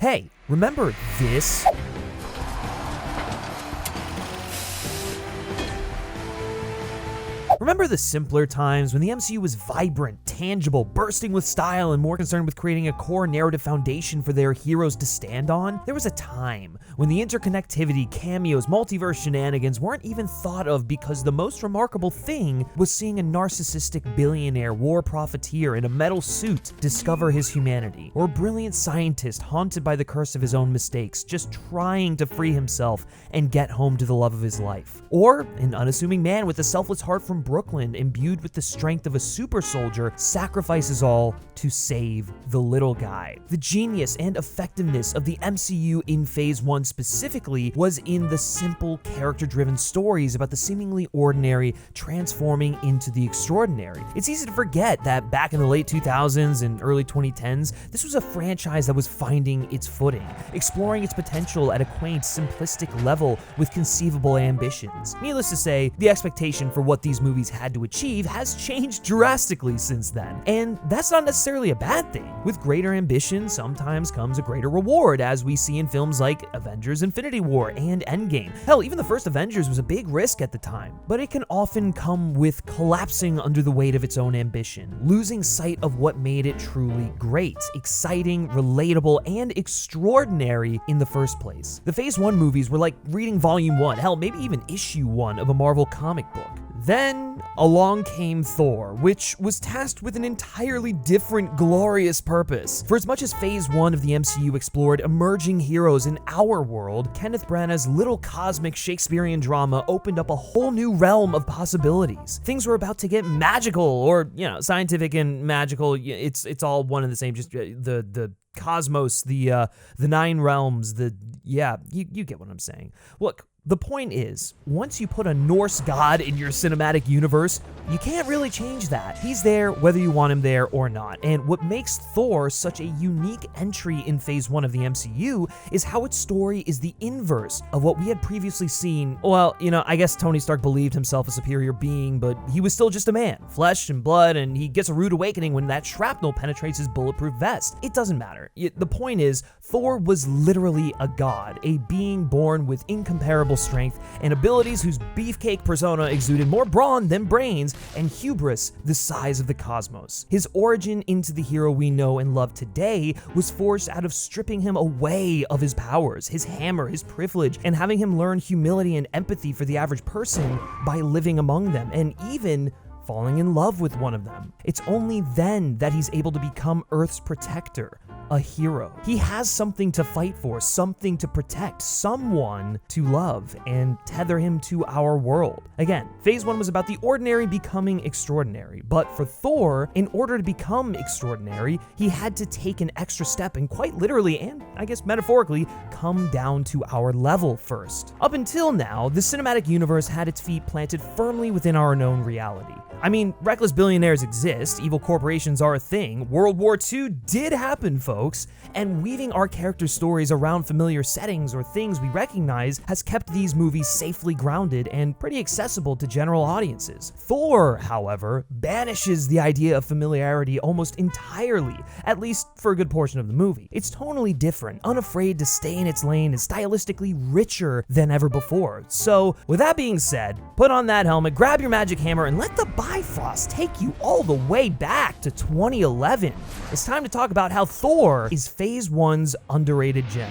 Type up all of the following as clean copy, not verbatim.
Hey, remember this? Remember the simpler times when the MCU was vibrant, tangible, bursting with style, and more concerned with creating a core narrative foundation for their heroes to stand on? There was a time when the interconnectivity, cameos, multiverse shenanigans weren't even thought of because the most remarkable thing was seeing a narcissistic billionaire war profiteer in a metal suit discover his humanity, or a brilliant scientist haunted by the curse of his own mistakes, just trying to free himself and get home to the love of his life. Or an unassuming man with a selfless heart from Brooklyn, imbued with the strength of a super soldier, sacrifices all to save the little guy. The genius and effectiveness of the MCU in Phase 1 specifically was in the simple, character-driven stories about the seemingly ordinary transforming into the extraordinary. It's easy to forget that back in the late 2000s and early 2010s, this was a franchise that was finding its footing, exploring its potential at a quaint, simplistic level with conceivable ambitions. Needless to say, the expectation for what these movies had to achieve has changed drastically since then, and that's not necessarily a bad thing. With greater ambition sometimes comes a greater reward, as we see in films like Avengers Infinity War and Endgame. Hell, even the first Avengers was a big risk at the time, but it can often come with collapsing under the weight of its own ambition, losing sight of what made it truly great, exciting, relatable, and extraordinary in the first place. The Phase 1 movies were like reading Volume 1, hell, maybe even Issue 1 of a Marvel comic book. Then along came Thor, which was tasked with an entirely different, glorious purpose. For as much as Phase 1 of the MCU explored emerging heroes in our world, Kenneth Branagh's little cosmic Shakespearean drama opened up a whole new realm of possibilities. Things were about to get magical, or, scientific and magical, it's all one and the same, just the cosmos, the 9 realms, you get what I'm saying. Look, the point is, once you put a Norse god in your cinematic universe, you can't really change that. He's there whether you want him there or not. And what makes Thor such a unique entry in Phase 1 of the MCU is how its story is the inverse of what we had previously seen. Well, I guess Tony Stark believed himself a superior being, but he was still just a man, flesh and blood, and he gets a rude awakening when that shrapnel penetrates his bulletproof vest. It doesn't matter. The point is, Thor was literally a god, a being born with incomparable strength and abilities whose beefcake persona exuded more brawn than brains and hubris the size of the cosmos. His origin into the hero we know and love today was forged out of stripping him away of his powers, his hammer, his privilege, and having him learn humility and empathy for the average person by living among them, and even falling in love with one of them. It's only then that he's able to become Earth's protector, a hero. He has something to fight for, something to protect, someone to love, and tether him to our world. Again, Phase 1 was about the ordinary becoming extraordinary, but for Thor, in order to become extraordinary, he had to take an extra step and quite literally, and I guess metaphorically, come down to our level first. Up until now, the cinematic universe had its feet planted firmly within our known reality. I mean, reckless billionaires exist, evil corporations are a thing, World War II did happen, folks, and weaving our character stories around familiar settings or things we recognize has kept these movies safely grounded and pretty accessible to general audiences. Thor, however, banishes the idea of familiarity almost entirely, at least for a good portion of the movie. It's tonally different, unafraid to stay in its lane, and stylistically richer than ever before. So, with that being said, put on that helmet, grab your magic hammer, and let the Bifrost take you all the way back to 2011. It's time to talk about how Thor is Phase 1's underrated gem.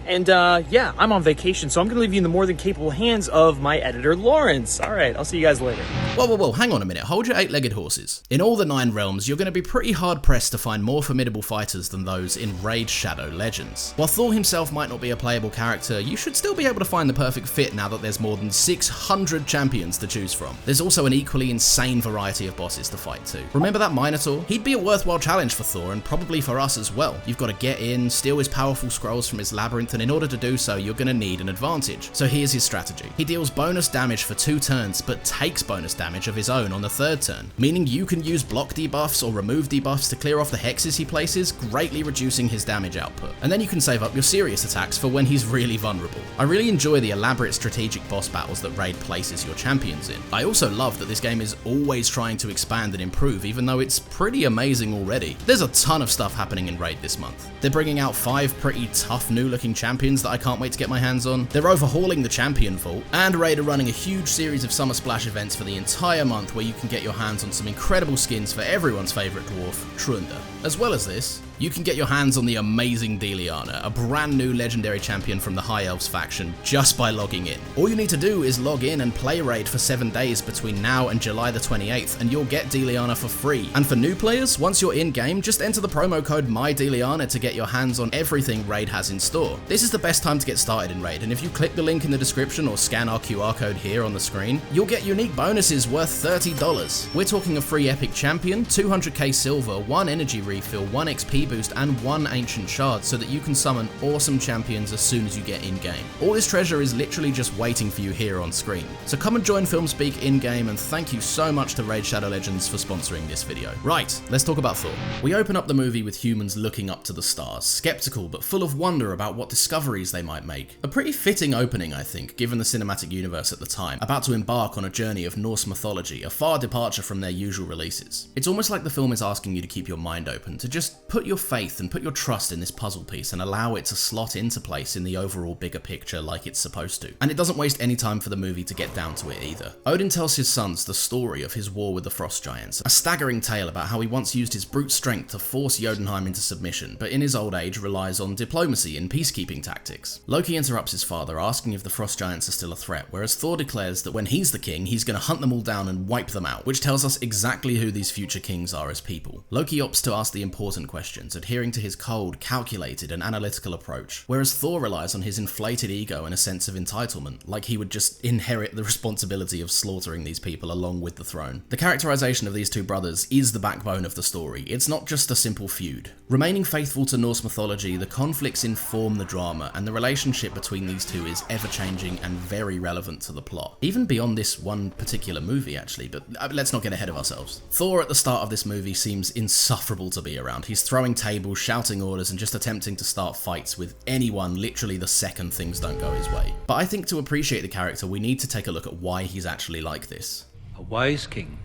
And yeah, I'm on vacation, so I'm gonna leave you in the more than capable hands of my editor, Laurence. All right, I'll see you guys later. Whoa, hang on a minute. Hold your 8-legged horses. In all the 9 realms, you're going to be pretty hard-pressed to find more formidable fighters than those in Raid Shadow Legends. While Thor himself might not be a playable character, you should still be able to find the perfect fit now that there's more than 600 champions to choose from. There's also an equally insane variety of bosses to fight too. Remember that Minotaur? He'd be a worthwhile challenge for Thor, and probably for us as well. You've got to get in, steal his powerful scrolls from his labyrinth and in order to do so, you're going to need an advantage. So here's his strategy. He deals bonus damage for 2 turns, but takes bonus damage of his own on the 3rd turn, meaning you can use block debuffs or remove debuffs to clear off the hexes he places, greatly reducing his damage output. And then you can save up your serious attacks for when he's really vulnerable. I really enjoy the elaborate strategic boss battles that Raid places your champions in. I also love that this game is always trying to expand and improve, even though it's pretty amazing already. There's a ton of stuff happening in Raid this month. They're bringing out 5 pretty tough new looking champions that I can't wait to get my hands on. They're overhauling the champion vault, and Raid are running a huge series of Summer Splash events for the entire month where you can get your hands on some incredible skins for everyone's favourite dwarf, Trunda. As well as this, you can get your hands on the amazing Deliana, a brand new legendary champion from the High Elves faction, just by logging in. All you need to do is log in and play Raid for 7 days between now and July the 28th, and you'll get Deliana for free. And for new players, once you're in-game, just enter the promo code MyDeliana to get your hands on everything Raid has in store. This is the best time to get started in Raid, and if you click the link in the description or scan our QR code here on the screen, you'll get unique bonuses worth $30. We're talking a free epic champion, 200k silver, 1 energy refill, 1 XP boost, and 1 ancient shard so that you can summon awesome champions as soon as you get in-game. All this treasure is literally just waiting for you here on screen. So come and join FilmSpeak in-game, and thank you so much to Raid Shadow Legends for sponsoring this video. Right, let's talk about Thor. We open up the movie with humans looking up to the stars, skeptical but full of wonder about what discoveries they might make. A pretty fitting opening, I think, given the cinematic universe at the time, about to embark on a journey of Norse mythology, a far departure from their usual releases. It's almost like the film is asking you to keep your mind open, to just put your faith and put your trust in this puzzle piece and allow it to slot into place in the overall bigger picture like it's supposed to. And it doesn't waste any time for the movie to get down to it either. Odin tells his sons the story of his war with the frost giants, a staggering tale about how he once used his brute strength to force Jotunheim into submission, but in his old age relies on diplomacy and peacekeeping tactics. Loki interrupts his father, asking if the frost giants are still a threat, whereas Thor declares that when he's the king, he's going to hunt them all down and wipe them out, which tells us exactly who these future kings are as people. Loki opts to ask the important questions, adhering to his cold, calculated and analytical approach, whereas Thor relies on his inflated ego and a sense of entitlement, like he would just inherit the responsibility of slaughtering these people along with the throne. The characterization of these two brothers is the backbone of the story. It's not just a simple feud. Remaining faithful to Norse mythology, the conflicts inform the drama, and the relationship between these two is ever-changing and very relevant to the plot. Even beyond this one particular movie, actually, but let's not get ahead of ourselves. Thor at the start of this movie seems insufferable to be around. He's throwing tables, shouting orders, and just attempting to start fights with anyone literally the second things don't go his way. But I think to appreciate the character, we need to take a look at why he's actually like this. A wise king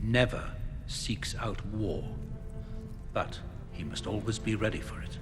never seeks out war, but he must always be ready for it.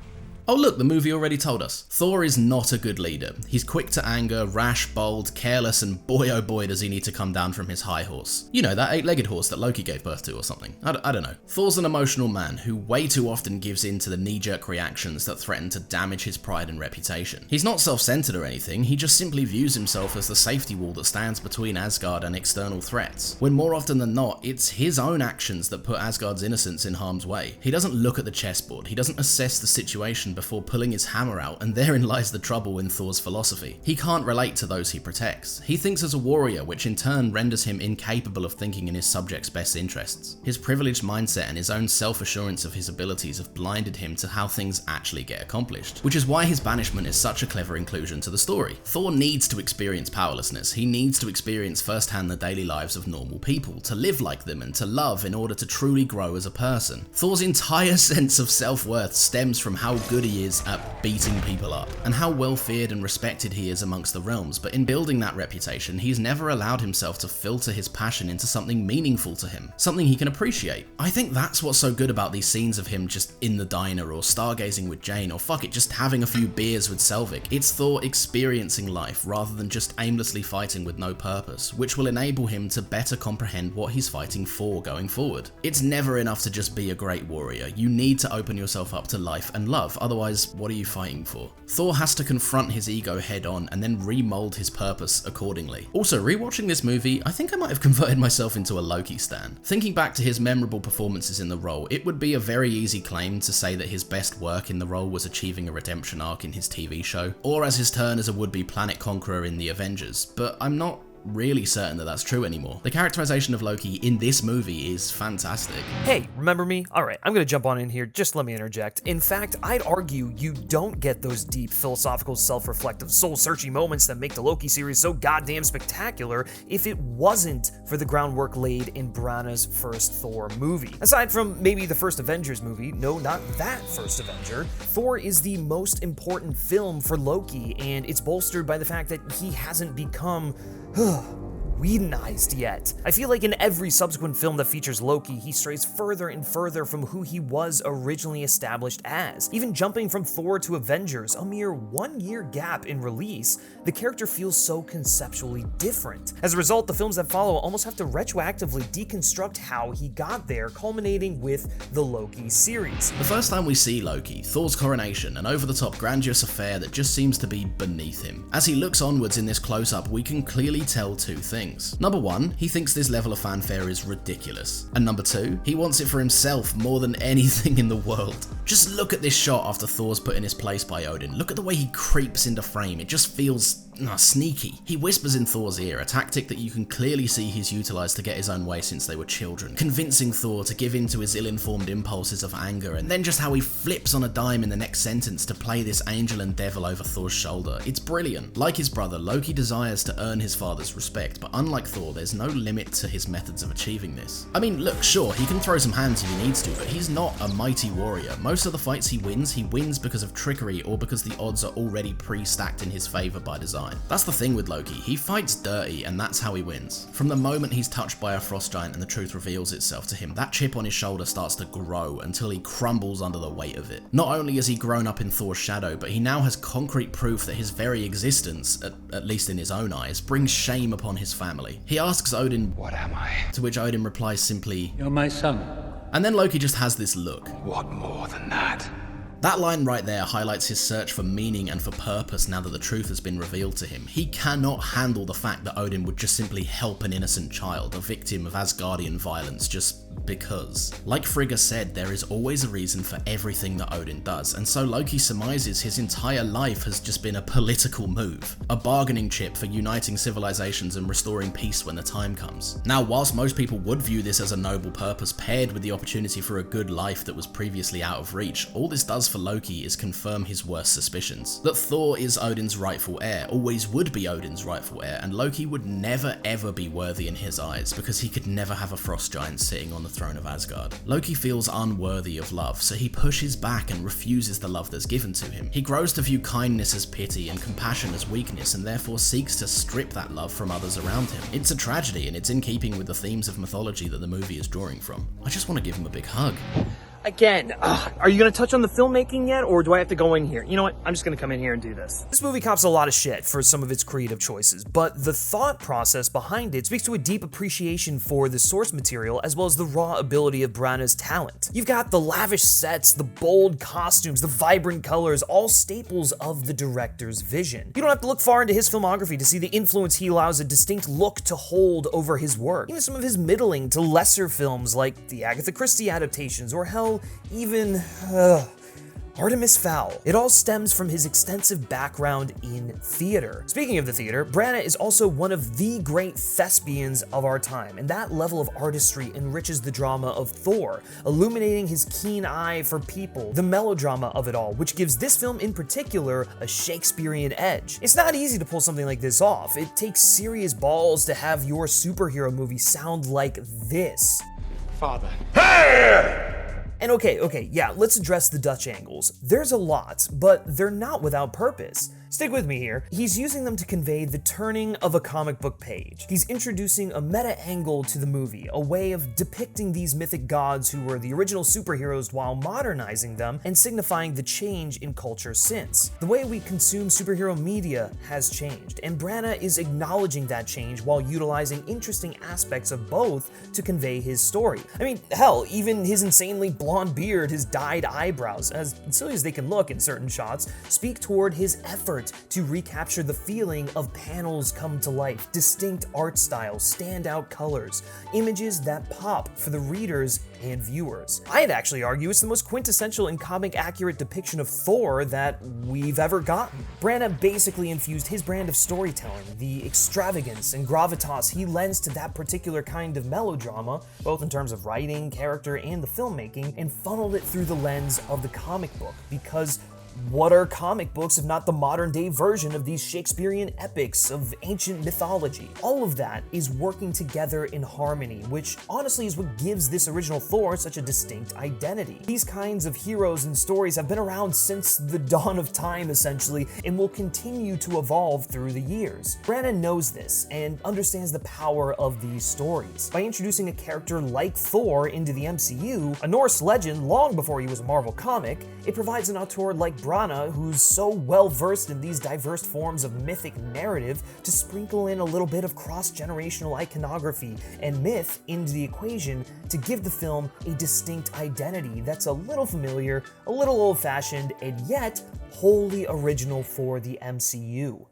Oh look, the movie already told us. Thor is not a good leader. He's quick to anger, rash, bold, careless, and boy oh boy does he need to come down from his high horse. You know, that 8-legged horse that Loki gave birth to or something. I don't know. Thor's an emotional man who way too often gives in to the knee-jerk reactions that threaten to damage his pride and reputation. He's not self-centered or anything, he just simply views himself as the safety wall that stands between Asgard and external threats, when more often than not, it's his own actions that put Asgard's innocence in harm's way. He doesn't look at the chessboard, he doesn't assess the situation before pulling his hammer out, and therein lies the trouble in Thor's philosophy. He can't relate to those he protects. He thinks as a warrior, which in turn renders him incapable of thinking in his subjects' best interests. His privileged mindset and his own self-assurance of his abilities have blinded him to how things actually get accomplished, which is why his banishment is such a clever inclusion to the story. Thor needs to experience powerlessness. He needs to experience firsthand the daily lives of normal people, to live like them and to love in order to truly grow as a person. Thor's entire sense of self-worth stems from how good he is at beating people up, and how well feared and respected he is amongst the realms, but in building that reputation, he's never allowed himself to filter his passion into something meaningful to him, something he can appreciate. I think that's what's so good about these scenes of him just in the diner, or stargazing with Jane, or fuck it, just having a few beers with Selvig. It's Thor experiencing life rather than just aimlessly fighting with no purpose, which will enable him to better comprehend what he's fighting for going forward. It's never enough to just be a great warrior. You need to open yourself up to life and love, otherwise what are you fighting for? Thor has to confront his ego head on and then remold his purpose accordingly. Also, rewatching this movie, I think I might have converted myself into a Loki stan. Thinking back to his memorable performances in the role, it would be a very easy claim to say that his best work in the role was achieving a redemption arc in his TV show, or as his turn as a would-be planet conqueror in the Avengers, but I'm not really certain that that's true anymore. The characterization of Loki in this movie is fantastic. Hey, remember me? Alright, I'm gonna jump on in here, just let me interject. In fact, I'd argue you don't get those deep, philosophical, self-reflective, soul-searching moments that make the Loki series so goddamn spectacular if it wasn't for the groundwork laid in Branagh's first Thor movie. Aside from maybe the first Avengers movie, no, not that first Avenger, Thor is the most important film for Loki, and it's bolstered by the fact that he hasn't become Whedonized yet. I feel like in every subsequent film that features Loki, he strays further and further from who he was originally established as. Even jumping from Thor to Avengers, a mere 1 year gap in release, the character feels so conceptually different. As a result, the films that follow almost have to retroactively deconstruct how he got there, culminating with the Loki series. The first time we see Loki, Thor's coronation, an over-the-top grandiose affair that just seems to be beneath him. As he looks onwards in this close-up, we can clearly tell two things. Number one, he thinks this level of fanfare is ridiculous. And number two, he wants it for himself more than anything in the world. Just look at this shot after Thor's put in his place by Odin. Look at the way he creeps into frame. It just feels sneaky. He whispers in Thor's ear, a tactic that you can clearly see he's utilised to get his own way since they were children, convincing Thor to give in to his ill-informed impulses of anger, and then just how he flips on a dime in the next sentence to play this angel and devil over Thor's shoulder. It's brilliant. Like his brother, Loki desires to earn his father's respect, but unlike Thor, there's no limit to his methods of achieving this. I mean, look, sure, he can throw some hands if he needs to, but he's not a mighty warrior. Most of the fights he wins because of trickery or because the odds are already pre-stacked in his favour by design. That's the thing with Loki, he fights dirty and that's how he wins. From the moment he's touched by a frost giant and the truth reveals itself to him, that chip on his shoulder starts to grow until he crumbles under the weight of it. Not only has he grown up in Thor's shadow, but he now has concrete proof that his very existence, at least in his own eyes, brings shame upon his family. He asks Odin, "What am I?" To which Odin replies simply, "You're my son." And then Loki just has this look. "What more than that?" That line right there highlights his search for meaning and for purpose now that the truth has been revealed to him. He cannot handle the fact that Odin would just simply help an innocent child, a victim of Asgardian violence, just because. Like Frigga said, there is always a reason for everything that Odin does, and so Loki surmises his entire life has just been a political move, a bargaining chip for uniting civilizations and restoring peace when the time comes. Now, whilst most people would view this as a noble purpose paired with the opportunity for a good life that was previously out of reach, all this does for Loki is confirm his worst suspicions. That Thor is Odin's rightful heir, always would be Odin's rightful heir, and Loki would never ever be worthy in his eyes because he could never have a frost giant sitting on the throne of Asgard. Loki feels unworthy of love, so he pushes back and refuses the love that's given to him. He grows to view kindness as pity and compassion as weakness, and therefore seeks to strip that love from others around him. It's a tragedy, and it's in keeping with the themes of mythology that the movie is drawing from. I just want to give him a big hug. Again, are you gonna touch on the filmmaking yet, or do I have to go in here? You know what, I'm just gonna come in here and do this. This movie cops a lot of shit for some of its creative choices, but the thought process behind it speaks to a deep appreciation for the source material as well as the raw ability of Branagh's talent. You've got the lavish sets, the bold costumes, the vibrant colors, all staples of the director's vision. You don't have to look far into his filmography to see the influence he allows a distinct look to hold over his work. Even some of his middling to lesser films like the Agatha Christie adaptations, or hell, even Artemis Fowl. It all stems from his extensive background in theater. Speaking of the theater, Branagh is also one of the great thespians of our time, and that level of artistry enriches the drama of Thor, illuminating his keen eye for people, the melodrama of it all, which gives this film in particular a Shakespearean edge. It's not easy to pull something like this off. It takes serious balls to have your superhero movie sound like this. Father. And okay, yeah, let's address the Dutch angles. There's a lot, but they're not without purpose. Stick with me here. He's using them to convey the turning of a comic book page. He's introducing a meta angle to the movie, a way of depicting these mythic gods who were the original superheroes while modernizing them and signifying the change in culture since. The way we consume superhero media has changed, and Branagh is acknowledging that change while utilizing interesting aspects of both to convey his story. I mean, hell, even his insanely blonde beard, his dyed eyebrows, as silly as they can look in certain shots, speak toward his effort effort to recapture the feeling of panels come to life, distinct art styles, standout colors, images that pop for the readers and viewers. I'd actually argue it's the most quintessential and comic accurate depiction of Thor that we've ever gotten. Branagh basically infused his brand of storytelling, the extravagance and gravitas he lends to that particular kind of melodrama, both in terms of writing, character, and the filmmaking, and funneled it through the lens of the comic book, because what are comic books if not the modern day version of these Shakespearean epics of ancient mythology? All of that is working together in harmony, which honestly is what gives this original Thor such a distinct identity. These kinds of heroes and stories have been around since the dawn of time, essentially, and will continue to evolve through the years. Branagh knows this and understands the power of these stories. By introducing a character like Thor into the MCU, a Norse legend long before he was a Marvel comic, it provides an auteur like Branagh, who's so well versed in these diverse forms of mythic narrative, to sprinkle in a little bit of cross-generational iconography and myth into the equation to give the film a distinct identity that's a little familiar, a little old-fashioned, and yet wholly original for the MCU.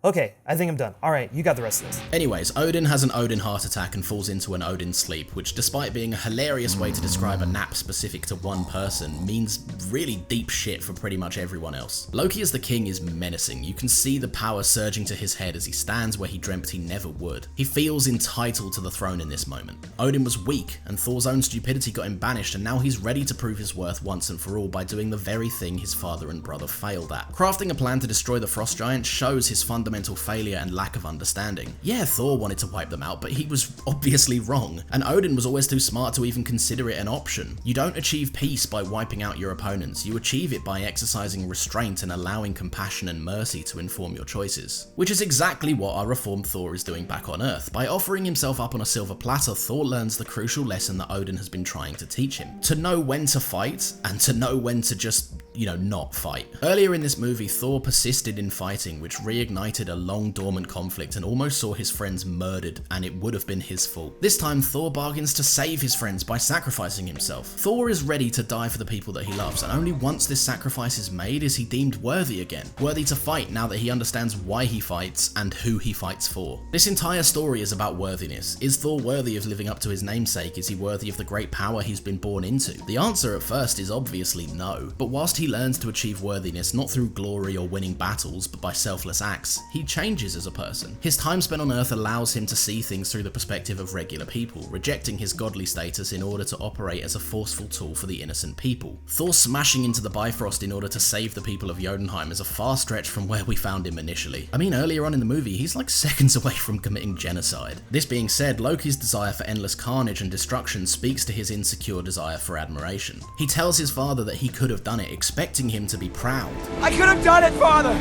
Okay, I think I'm done. Alright, you got the rest of this. Anyways, Odin has an Odin heart attack and falls into an Odin sleep, which despite being a hilarious way to describe a nap specific to one person, means really deep shit for pretty much everyone else. Loki as the king is menacing. You can see the power surging to his head as he stands where he dreamt he never would. He feels entitled to the throne in this moment. Odin was weak, and Thor's own stupidity got him banished, and now he's ready to prove his worth once and for all by doing the very thing his father and brother failed at. Crafting a plan to destroy the frost giant shows his fundamental failure and lack of understanding. Yeah, Thor wanted to wipe them out, but he was obviously wrong, and Odin was always too smart to even consider it an option. You don't achieve peace by wiping out your opponents, you achieve it by exercising restraint and allowing compassion and mercy to inform your choices. Which is exactly what our reformed Thor is doing back on Earth. By offering himself up on a silver platter, Thor learns the crucial lesson that Odin has been trying to teach him. To know when to fight, and to know when to just, not fight. Earlier in this movie, Thor persisted in fighting, which reignited a long dormant conflict and almost saw his friends murdered, and it would have been his fault. This time, Thor bargains to save his friends by sacrificing himself. Thor is ready to die for the people that he loves, and only once this sacrifice is made is he deemed worthy again. Worthy to fight now that he understands why he fights and who he fights for. This entire story is about worthiness. Is Thor worthy of living up to his namesake? Is he worthy of the great power he's been born into? The answer at first is obviously no, but whilst he learns to achieve worthiness not through glory or winning battles, but by selfless acts, he changes as a person. His time spent on Earth allows him to see things through the perspective of regular people, rejecting his godly status in order to operate as a forceful tool for the innocent people. Thor smashing into the Bifrost in order to save the people of Jotunheim is a far stretch from where we found him initially. I mean, earlier on in the movie, he's like seconds away from committing genocide. This being said, Loki's desire for endless carnage and destruction speaks to his insecure desire for admiration. He tells his father that he could have done it, expecting him to be proud. I could have done it, Father!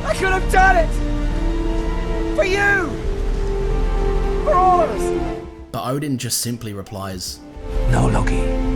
I could have done it! For you! For all of us! But Odin just simply replies, No, Loki.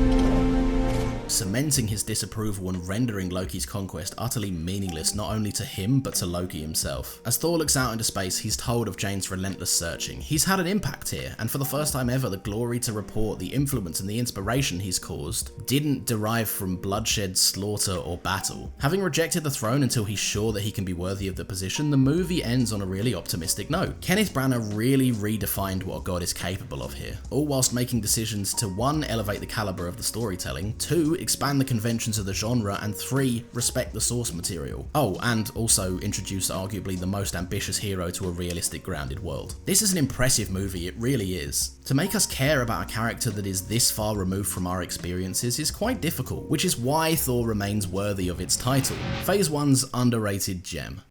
cementing his disapproval and rendering Loki's conquest utterly meaningless not only to him but to Loki himself. As Thor looks out into space, he's told of Jane's relentless searching. He's had an impact here, and for the first time ever, the glory to report, the influence and the inspiration he's caused didn't derive from bloodshed, slaughter or battle. Having rejected the throne until he's sure that he can be worthy of the position, the movie ends on a really optimistic note. Kenneth Branagh really redefined what a god is capable of here, all whilst making decisions to 1. Elevate the caliber of the storytelling, 2. Expand the conventions of the genre, and 3. Respect the source material. Oh, and also introduce arguably the most ambitious hero to a realistic grounded world. This is an impressive movie, it really is. To make us care about a character that is this far removed from our experiences is quite difficult, which is why Thor remains worthy of its title. Phase 1's underrated gem.